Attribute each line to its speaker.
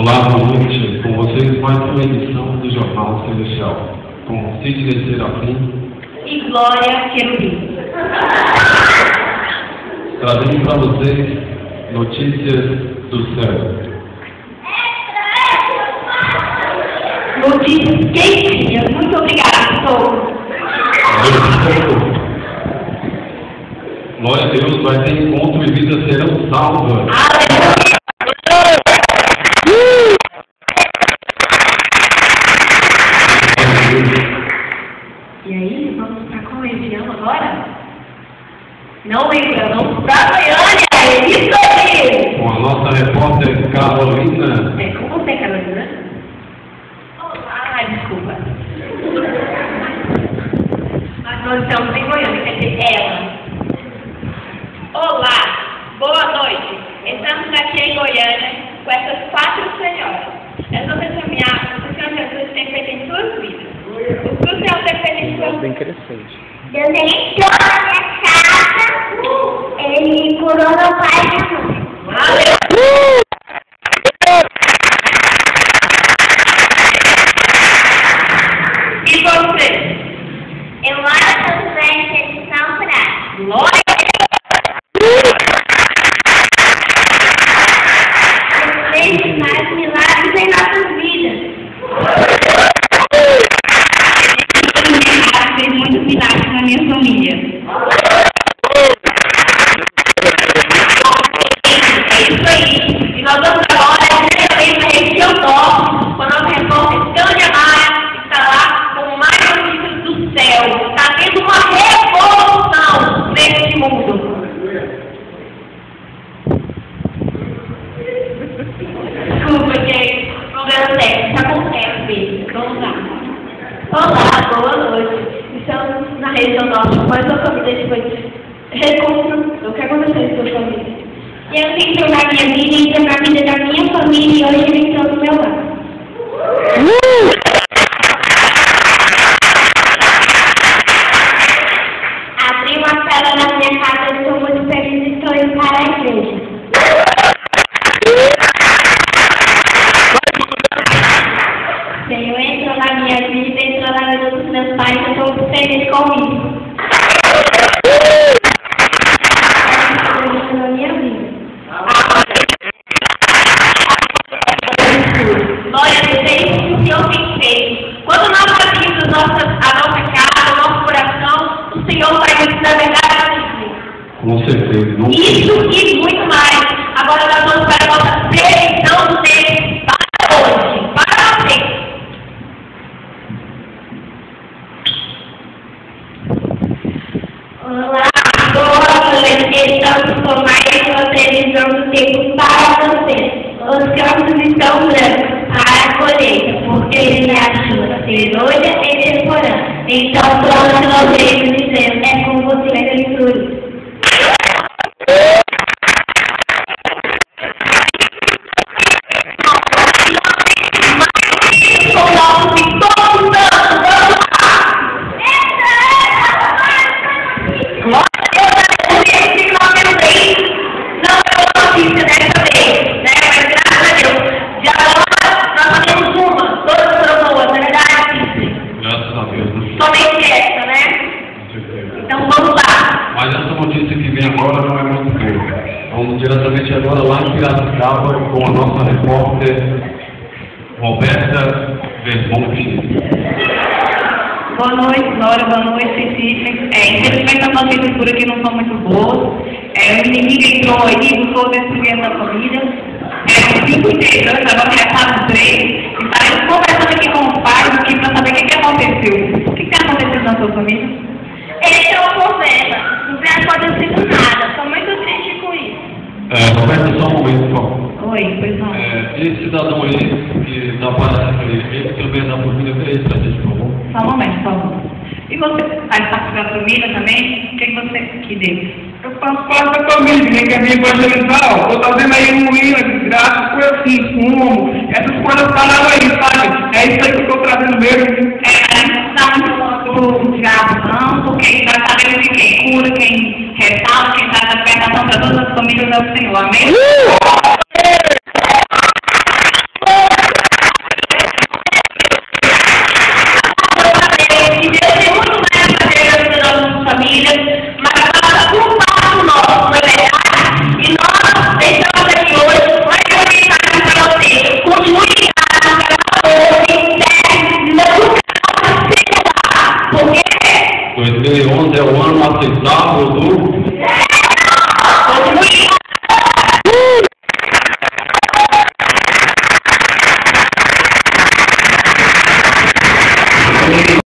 Speaker 1: Olá, boa noite. Com vocês, mais uma edição do Jornal Celestial, com Sidney Serafim
Speaker 2: e Glória Querubim.
Speaker 1: Trazendo para vocês notícias do céu.
Speaker 2: Notícias quentinhas. Muito obrigada, Sou.
Speaker 1: Glória a Deus, vai ter encontro e vidas serão salvas.
Speaker 2: Aleluia! E aí, vamos para qual região agora? Não lembro, vamos para Goiânia, é isso aí!
Speaker 1: Com a nossa repórter Carolina.
Speaker 2: É com você, Carolina. Olá, desculpa. Nós estamos em Goiânia, quer dizer, ela.
Speaker 3: Olá, boa noite. Estamos aqui em Goiânia com essas 4 senhoras. Essa testemunhar o Senhor Jesus tem feito em suas vidas. O que o Senhor tem feito em suas vidas?
Speaker 4: Bem crescente.
Speaker 5: Deus entrou na minha casa, ele curou meu pai e minha mãe.
Speaker 2: Aleluia! E você?
Speaker 5: Eu moro no Velho de São Prato.
Speaker 2: Glória!
Speaker 5: Deus fez mais milagres em nossas vidas.
Speaker 2: Ele fez muitos milagres na minha família. É isso aí. E nós vamos agora diretamente para a região norte, com a nossa repórter Tânia Maia, que está lá com mais notícias do céu. Está tendo uma revolução nesse mundo. Desculpa, gente. Problema técnico. Acontece mesmo. Vamos lá.
Speaker 5: Olá, boa noite. Estamos na região norte, mas a família foi reconstruída. O que aconteceu com a sua família? Deus entrou na minha vida, entrou na vida da minha família e hoje ele entrou no meu lar. Abri uma cela na minha casa, eu estou muito feliz e estou indo para a igreja. Senhor entrou na minha vida, entrou na vida dos meus pais, eu estou muito feliz com isso. Entrou na minha vida.
Speaker 2: Glória a Deus, é isso que o Senhor tem feito. Quando nós abrimos a nossa casa, o nosso coração, o Senhor vai nos dar verdade.
Speaker 1: Com certeza. Não...
Speaker 2: Isso e muito mais. Agora nós vamos para a nossa previsão dele para hoje, para você.
Speaker 5: Olá, boa noite. Estamos com mais uma previsão do tempo para você. Os campos estão brancos para a colheita, porque a chuva serolha e temporã. Então, próximo jeito de Deus é com você a leitura.
Speaker 2: Somente essa, né? Então vamos lá.
Speaker 1: Mas essa notícia que vem agora não é muito boa. Vamos diretamente agora lá em Piracicaba com a nossa repórter Roberta Vermonte.
Speaker 2: Boa noite, Glória. Boa noite, Sidney. Infelizmente as notícias por aqui não são muito boas. O inimigo entrou aí e buscou destruir a família. 5 integrantes, agora já estavam 3. E estaremos conversando aqui com os pais aqui para saber o que aconteceu. O que está acontecendo na sua família?
Speaker 5: Eles estão com pena. Não tem acontecido nada. Estou muito triste com isso.
Speaker 1: Roberta, só um momento, por favor.
Speaker 2: Oi, pois não.
Speaker 1: Esse cidadão aí que está aparecendo aí, ele também é da família, vê isso pra gente, por favor.
Speaker 2: Só um momento, por favor. E você faz parte da família também? O que você que deu?
Speaker 4: Eu faço parte da família, nem que é minha evangelização. Estou fazendo aí ruína, desgraça, coisa assim, fumo. Essas coisas pararam aí, sabe? É isso aí que eu estou trazendo mesmo.
Speaker 2: A gente não está muito diabo, não, porque a gente vai saber de quem cura, quem restaura, quem traz a libertação para todas as famílias é o Senhor. Amém?
Speaker 1: 2011 é o ano aceitável do